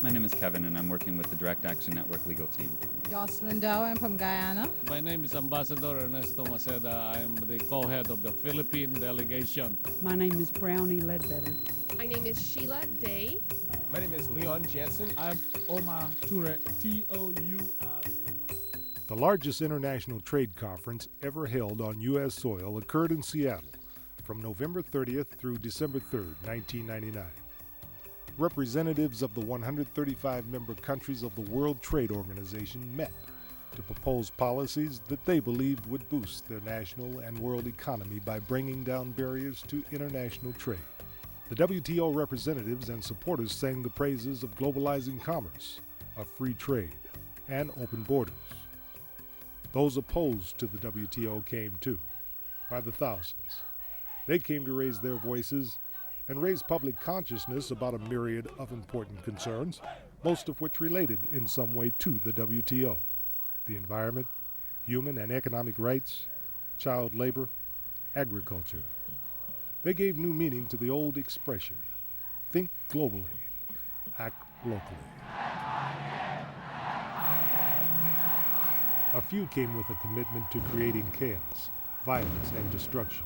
My name is Kevin, and I'm working with the Direct Action Network legal team. Jocelyn Dow, I'm from Guyana. My name is Ambassador Ernesto Maceda. I'm the co-head of the Philippine delegation. My name is Brownie Ledbetter. My name is Sheila Day. My name is Leon Jansen. I'm Omar Toure, Tour. The largest international trade conference ever held on U.S. soil occurred in Seattle from November 30th through December 3rd, 1999. Representatives of the 135 member countries of the World Trade Organization met to propose policies that they believed would boost their national and world economy by bringing down barriers to international trade. The WTO representatives and supporters sang the praises of globalizing commerce, of free trade, and open borders. Those opposed to the WTO came too, by the thousands. They came to raise their voices and raise public consciousness about a myriad of important concerns, most of which related in some way to the WTO: the environment, human and economic rights, child labor, agriculture. They gave new meaning to the old expression, think globally, act locally. A few came with a commitment to creating chaos, violence, and destruction.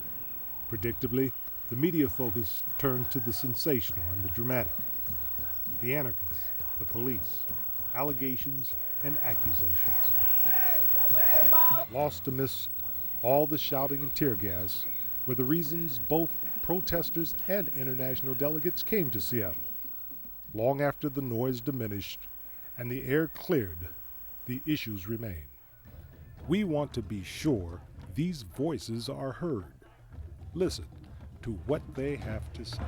Predictably, the media focus turned to the sensational and the dramatic. The anarchists, the police, allegations, and accusations. Lost amidst all the shouting and tear gas were the reasons both protesters and international delegates came to Seattle. Long after the noise diminished and the air cleared, the issues remain. We want to be sure these voices are heard. Listen to what they have to say.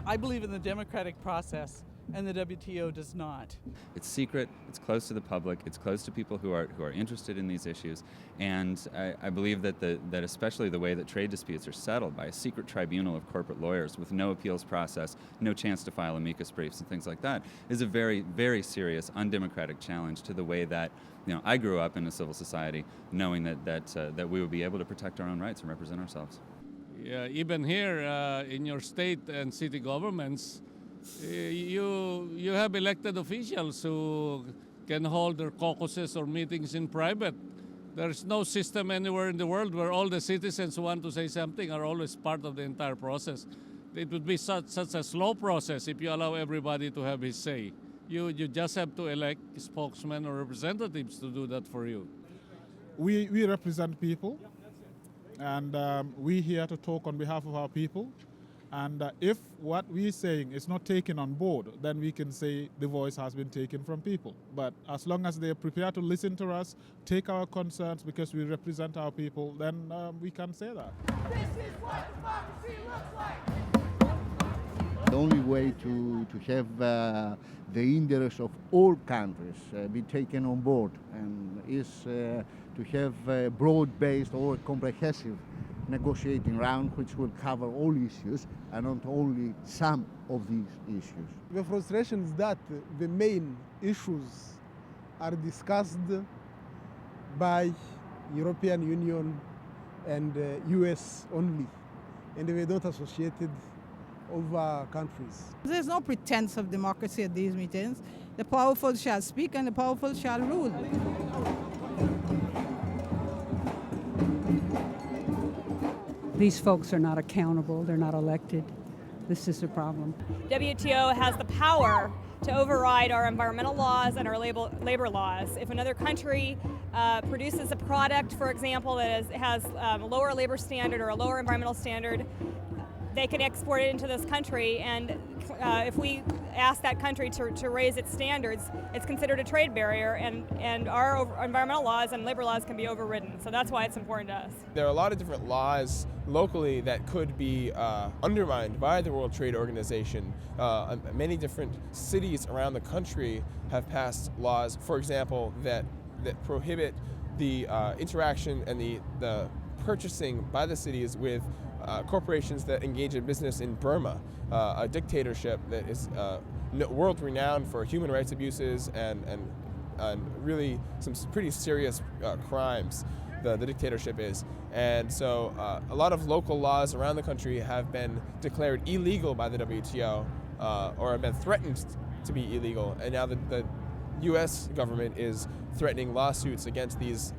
I believe in the democratic process, and the WTO does not. It's secret, it's close to the public, it's close to people who are interested in these issues, and I believe that that especially the way that trade disputes are settled by a secret tribunal of corporate lawyers with no appeals process, no chance to file amicus briefs and things like that, is a very, very serious, undemocratic challenge to the way that I grew up in a civil society, knowing that we would be able to protect our own rights and represent ourselves. Yeah, even here in your state and city governments, you have elected officials who can hold their caucuses or meetings in private. There's no system anywhere in the world where all the citizens who want to say something are always part of the entire process. It would be such a slow process if you allow everybody to have his say. You just have to elect spokesmen or representatives to do that for you. We represent people, and we're here to talk on behalf of our people. And if what we're saying is not taken on board, then we can say the voice has been taken from people. But as long as they're prepared to listen to us, take our concerns because we represent our people, then we can say that. This is what democracy looks like. The only way to have the interests of all countries be taken on board and is to have a broad-based or comprehensive negotiating round which will cover all issues and not only some of these issues. The frustration is that the main issues are discussed by European Union and US only, and they were not associated over countries. There's no pretense of democracy at these meetings. The powerful shall speak and the powerful shall rule. These folks are not accountable, they're not elected. This is a problem. WTO has the power to override our environmental laws and our labor laws. If another country produces a product, for example, that has a lower labor standard or a lower environmental standard, they can export it into this country, and if we ask that country to raise its standards, it's considered a trade barrier, and our environmental laws and labor laws can be overridden. So that's why it's important to us. There are a lot of different laws locally that could be undermined by the World Trade Organization. Many different cities around the country have passed laws, for example, that prohibit the interaction and the purchasing by the cities with corporations that engage in business in Burma, a dictatorship that is world-renowned for human rights abuses and really some pretty serious crimes. the dictatorship is. And so a lot of local laws around the country have been declared illegal by the WTO or have been threatened to be illegal. And now the U.S. government is threatening lawsuits against these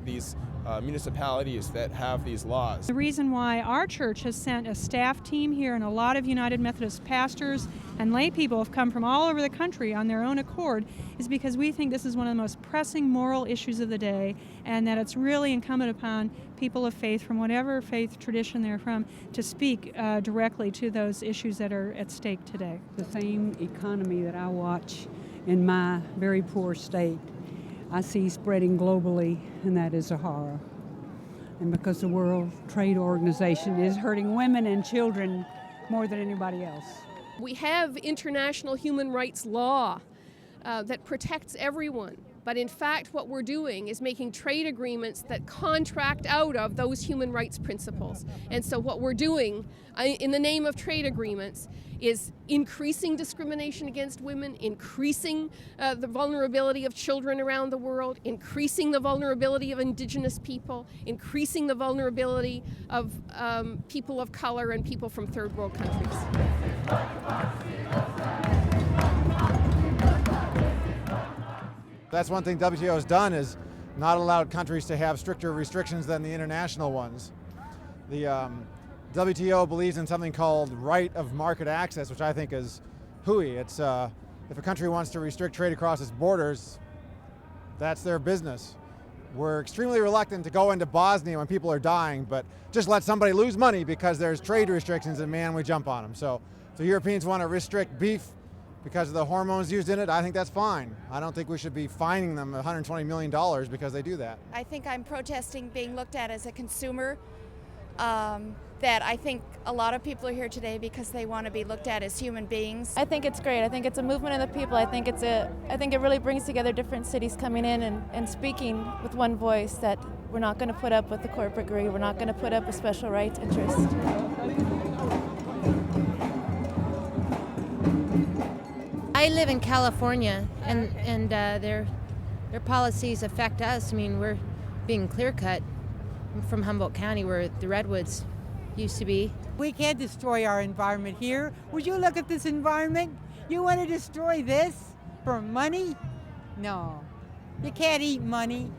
municipalities that have these laws. The reason why our church has sent a staff team here, and a lot of United Methodist pastors and lay people have come from all over the country on their own accord, is because we think this is one of the most pressing moral issues of the day, and that it's really incumbent upon people of faith from whatever faith tradition they're from to speak directly to those issues that are at stake today. The same economy that I watch in my very poor state, I see spreading globally, and that is a horror. And because the World Trade Organization is hurting women and children more than anybody else. We have international human rights law that protects everyone. But in fact, what we're doing is making trade agreements that contract out of those human rights principles. And so what we're doing in the name of trade agreements is increasing discrimination against women, increasing the vulnerability of children around the world, increasing the vulnerability of indigenous people, increasing the vulnerability of people of color and people from third world countries. That's one thing WTO has done, is not allowed countries to have stricter restrictions than the international ones. The WTO believes in something called right of market access, which I think is hooey. It's if a country wants to restrict trade across its borders, that's their business. We're extremely reluctant to go into Bosnia when people are dying, but just let somebody lose money because there's trade restrictions and man, we jump on them. So if the Europeans want to restrict beef because of the hormones used in it, I think that's fine. I don't think we should be fining them $120 million because they do that. I think I'm protesting being looked at as a consumer. That I think a lot of people are here today because they want to be looked at as human beings. I think it's great. I think it's a movement of the people. I think it really brings together different cities coming in and speaking with one voice, that we're not going to put up with the corporate greed. We're not going to put up with special rights interests. I live in California, and their policies affect us. I mean, we're being clear-cut from Humboldt County, where the redwoods used to be. We can't destroy our environment here. Would you look at this environment? You want to destroy this for money? No, you can't eat money.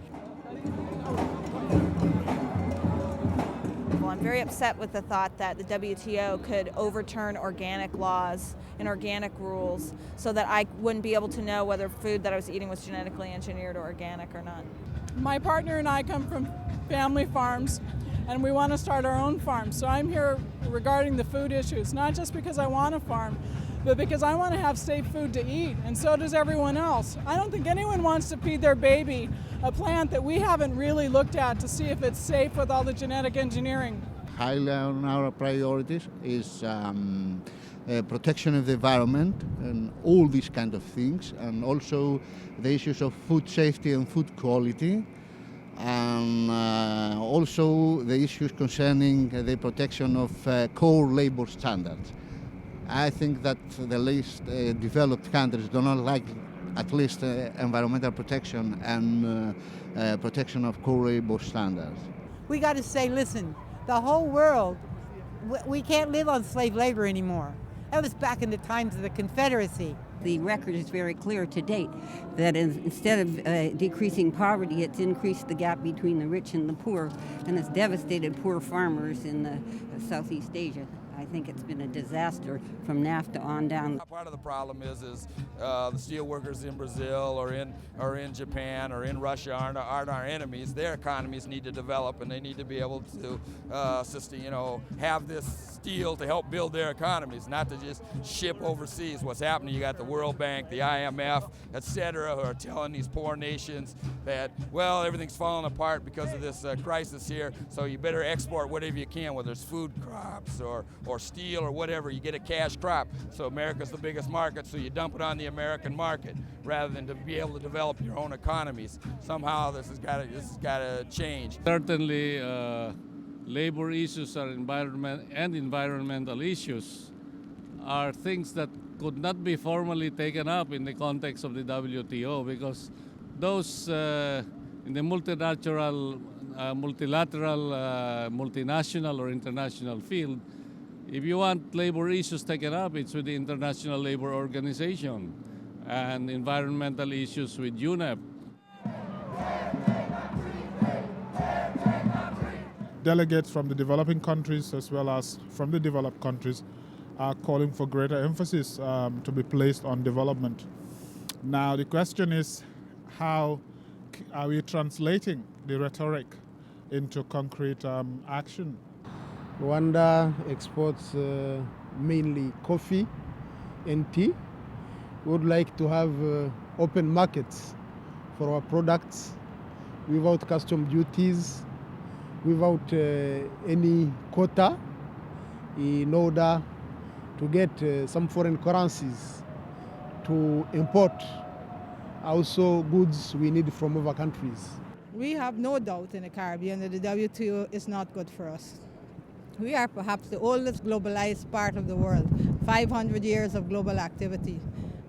Well, I'm very upset with the thought that the WTO could overturn organic laws and organic rules so that I wouldn't be able to know whether food that I was eating was genetically engineered or organic or not. My partner and I come from family farms, and we want to start our own farm. So I'm here regarding the food issues, not just because I want to farm, but because I want to have safe food to eat, and so does everyone else. I don't think anyone wants to feed their baby a plant that we haven't really looked at to see if it's safe with all the genetic engineering. Highly on our priorities is protection of the environment and all these kind of things, and also the issues of food safety and food quality, and also the issues concerning the protection of core labor standards. I think that the least developed countries do not like at least environmental protection and protection of core labor standards. We got to say, listen, the whole world, we can't live on slave labor anymore. That was back in the times of the Confederacy. The record is very clear to date that instead of decreasing poverty, it's increased the gap between the rich and the poor, and it's devastated poor farmers in Southeast Asia. I think it's been a disaster from NAFTA on down. Part of the problem is the steel workers in Brazil or in Japan or in Russia aren't our enemies. Their economies need to develop, and they need to be able to have this steel to help build their economies, not to just ship overseas. What's happening, you got the World Bank, the IMF, etc., who are telling these poor nations that, well, everything's falling apart because of this crisis here, so you better export whatever you can, whether it's food crops or steel or whatever. You get a cash crop. So America's the biggest market, so you dump it on the American market rather than to be able to develop your own economies. Somehow this has got to change. Certainly, labor issues are environmental issues are things that could not be formally taken up in the context of the WTO, because those in the multilateral a multilateral, multinational or international field, if you want labor issues taken up, it's with the International Labor Organization, and environmental issues with UNEP. Delegates from the developing countries as well as from the developed countries are calling for greater emphasis to be placed on development. Now the question is, how are we translating the rhetoric into concrete action? Rwanda exports mainly coffee and tea. We would like to have open markets for our products without custom duties, without any quota, in order to get some foreign currencies to import also goods we need from other countries. We have no doubt in the Caribbean that the WTO is not good for us. We are perhaps the oldest globalized part of the world, 500 years of global activity,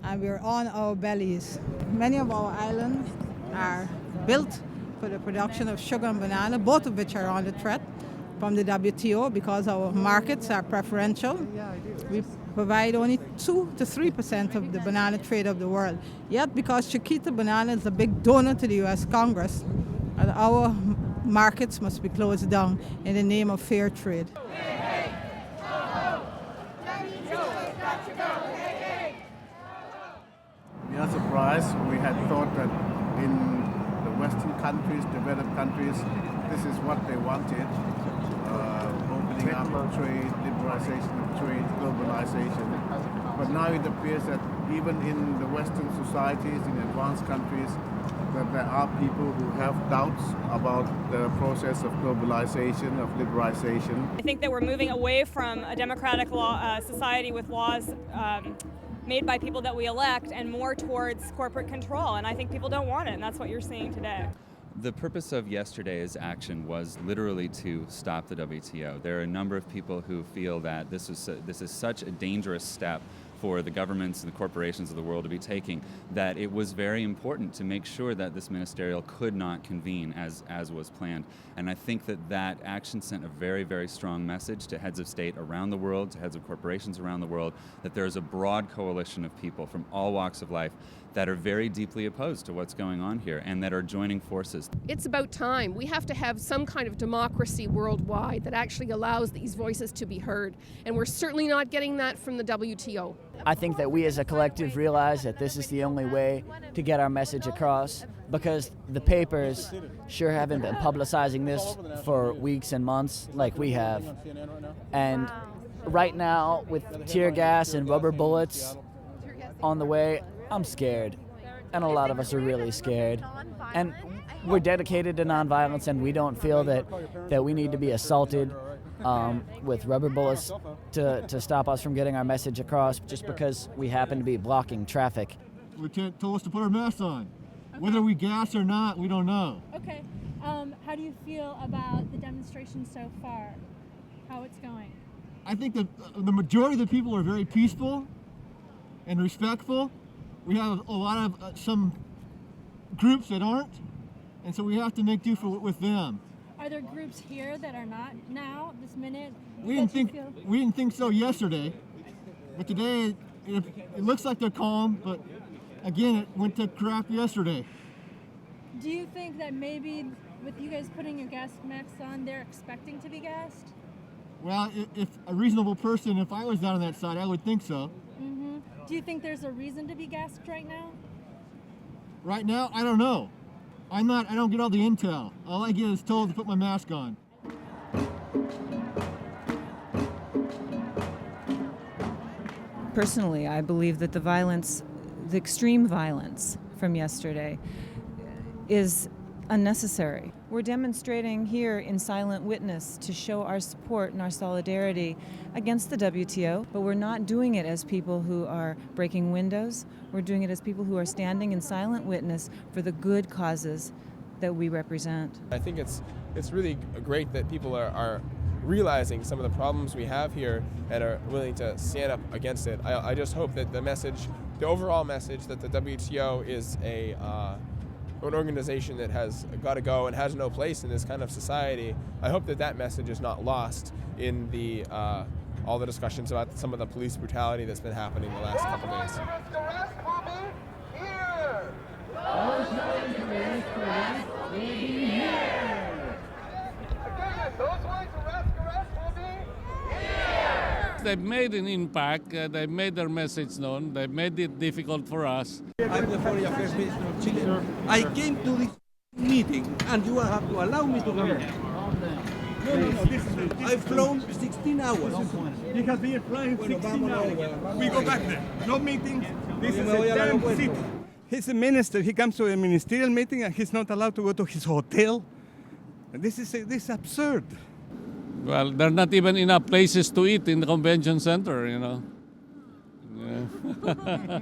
and we're on our bellies. Many of our islands are built for the production of sugar and banana, both of which are under threat from the WTO because our markets are preferential. We provide only 2 to 3% of the banana trade of the world. Yet because Chiquita banana is a big donor to the US Congress, our markets must be closed down in the name of fair trade. We are surprised. We had thought that in the Western countries, developed countries, this is what they wanted. Opening up of trade, liberalization of trade, globalization. But now it appears that even in the Western societies, in advanced countries, that there are people who have doubts about the process of globalization, of liberalization. I think that we're moving away from a democratic society with laws made by people that we elect and more towards corporate control. And I think people don't want it, and that's what you're seeing today. The purpose of yesterday's action was literally to stop the WTO. There are a number of people who feel that this is such a dangerous step for the governments and the corporations of the world to be taking, that it was very important to make sure that this ministerial could not convene as was planned. And I think that action sent a very, very strong message to heads of state around the world, to heads of corporations around the world, that there is a broad coalition of people from all walks of life that are very deeply opposed to what's going on here and that are joining forces. It's about time. We have to have some kind of democracy worldwide that actually allows these voices to be heard. And we're certainly not getting that from the WTO. I think that we as a collective realize that this is the only way to get our message across, because the papers sure haven't been publicizing this for weeks and months like we have. And right now, with tear gas and rubber bullets on the way, I'm scared. And a lot of us are really scared. And we're dedicated to nonviolence, and we don't feel that we need to be assaulted with rubber bullets to stop us from getting our message across just because we happen to be blocking traffic. We're told us to put our masks on. Okay. Whether we gas or not, we don't know. Okay. How do you feel about the demonstration so far? How it's going? I think that the majority of the people are very peaceful and respectful. We have a lot of some groups that aren't, and so we have to make do with them. Are there groups here that are not now, this minute? We didn't think so yesterday, but today it looks like they're calm, but again, it went to crap yesterday. Do you think that maybe with you guys putting your gas masks on, they're expecting to be gassed? Well, if a reasonable person, if I was down on that side, I would think so. Mm-hmm. Do you think there's a reason to be gassed right now? Right now, I don't know. I don't get all the intel. All I get is told to put my mask on. Personally, I believe that the extreme violence from yesterday is unnecessary. We're demonstrating here in silent witness to show our support and our solidarity against the WTO, but we're not doing it as people who are breaking windows. We're doing it as people who are standing in silent witness for the good causes that we represent. I think it's really great that people are realizing some of the problems we have here and are willing to stand up against it. I just hope that the overall message that the WTO is an organization that has got to go and has no place in this kind of society. I hope that that message is not lost in the all the discussions about some of the police brutality that's been happening the last couple days. They've made an impact, they've made their message known, they've made it difficult for us. I'm the Foreign Affairs Minister of Chile. Sure. I came to this meeting and you have to allow me to come in. No. I've flown 16 hours. He has been flying 16 hours. We go back there. No meetings. This is a damn city. He's a minister. He comes to a ministerial meeting and he's not allowed to go to his hotel. This is absurd. Well, there are not even enough places to eat in the convention center, you know. Yeah.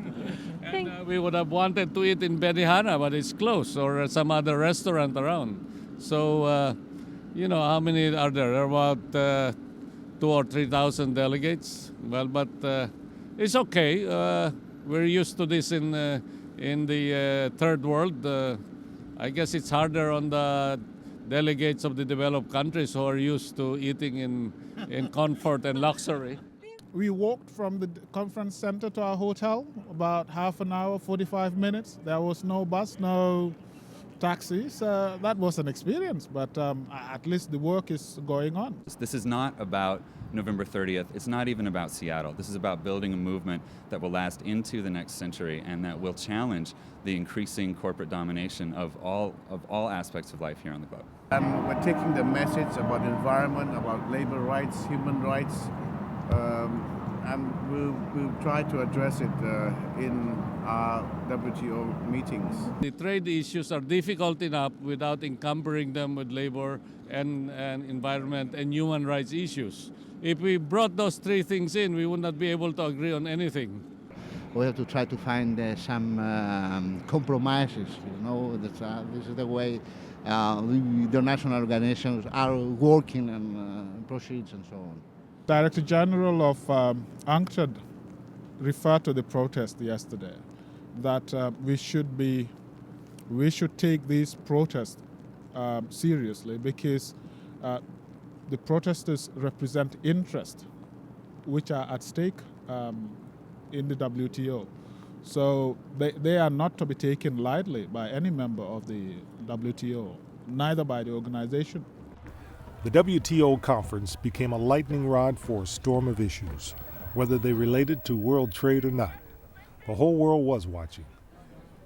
And we would have wanted to eat in Benihana, but it's closed, or some other restaurant around. So, you know, how many are there? There are about 2,000 or 3,000 delegates. Well, but it's okay. We're used to this in the third world. I guess it's harder on the delegates of the developed countries who are used to eating in comfort and luxury. We walked from the conference center to our hotel about half an hour, 45 minutes. There was no bus, no taxis. That was an experience, but at least the work is going on. This is not about November 30th. It's not even about Seattle. This is about building a movement that will last into the next century and that will challenge the increasing corporate domination of all aspects of life here on the globe. And we're taking the message about environment, about labor rights, human rights, and we'll try to address it in our WTO meetings. The trade issues are difficult enough without encumbering them with labor and environment and human rights issues. If we brought those three things in, we would not be able to agree on anything. We have to try to find some compromises. You know, this is the way the international organizations are working and proceeds and so on. Director General of UNCTAD referred to the protest yesterday that we should take these protests seriously because the protesters represent interests which are at stake in the WTO. So they are not to be taken lightly by any member of the WTO, neither by the organization. The WTO conference became a lightning rod for a storm of issues, whether they related to world trade or not. The whole world was watching.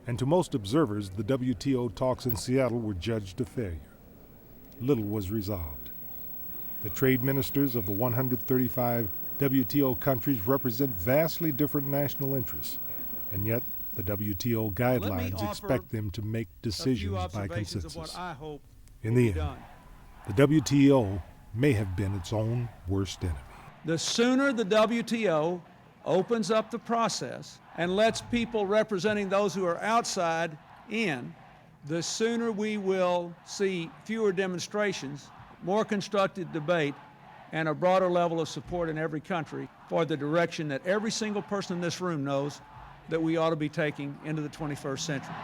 And to most observers, the WTO talks in Seattle were judged a failure. Little was resolved. The trade ministers of the 135 WTO countries represent vastly different national interests, and yet the WTO guidelines expect them to make decisions by consensus. In the end, the WTO may have been its own worst enemy. The sooner the WTO opens up the process and lets people representing those who are outside in, the sooner we will see fewer demonstrations, more constructive debate, and a broader level of support in every country for the direction that every single person in this room knows that we ought to be taking into the 21st century.